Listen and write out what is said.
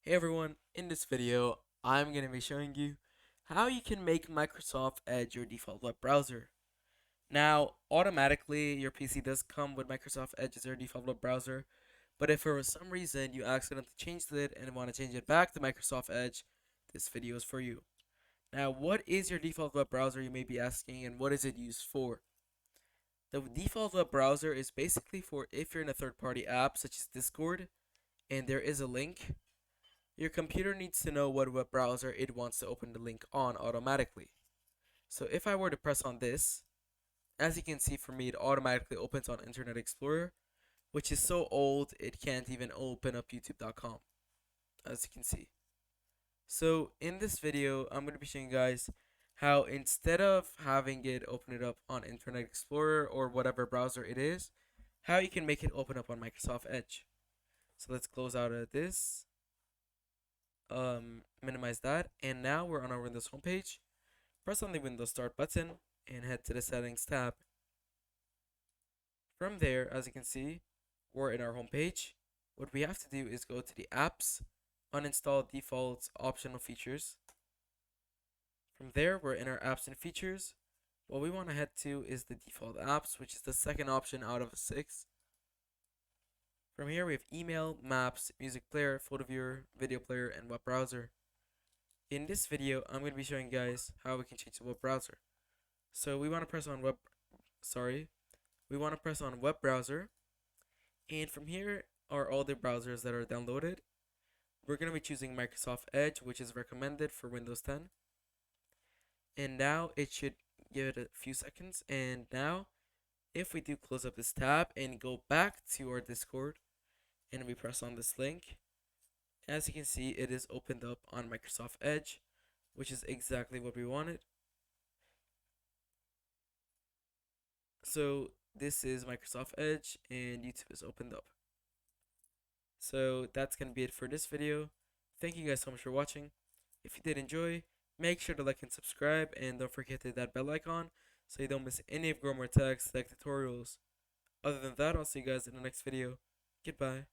Hey everyone, in this video, I'm going to be showing you how you can make Microsoft Edge your default web browser. Now, automatically, your PC does come with Microsoft Edge as your default web browser, but if for some reason you accidentally changed it and want to change it back to Microsoft Edge, this video is for you. Now, what is your default web browser, you may be asking, and what is it used for? The default web browser is basically for if you're in a third-party app such as Discord, and there is a link. Your computer needs to know what web browser it wants to open the link on automatically. So if I were to press on this, as you can see for me, it automatically opens on Internet Explorer, which is so old it can't even open up youtube.com, as you can see. So in this video, I'm going to be showing you guys how instead of having it open it up on Internet Explorer or whatever browser it is, how you can make it open up on Microsoft Edge. So let's close out of this, minimize that, and now we're on our Windows homepage. Press on the Windows Start button and head to the Settings tab. From there, as you can see, we're in our homepage. What we have to do is go to the Apps, uninstall defaults, optional features. From there, we're in our Apps and Features. What we want to head to is the default apps, which is the second option out of 6. From here, we have email, maps, music player, photo viewer, video player, and web browser. In this video, I'm going to be showing you guys how we can change the web browser. So we want to press on web browser, and from here are all the browsers that are downloaded. We're going to be choosing Microsoft Edge, which is recommended for Windows 10. And now it should give it a few seconds. And now, if we do close up this tab and go back to our Discord, and we press on this link, as you can see, it is opened up on Microsoft Edge, which is exactly what we wanted. So this is Microsoft Edge and YouTube is opened up. So that's going to be it for this video. Thank you guys so much for watching. If you did enjoy, make sure to like and subscribe, and don't forget to hit that bell icon so you don't miss any of Growmore Tech's tech tutorials. Other than that, I'll see you guys in the next video. Goodbye.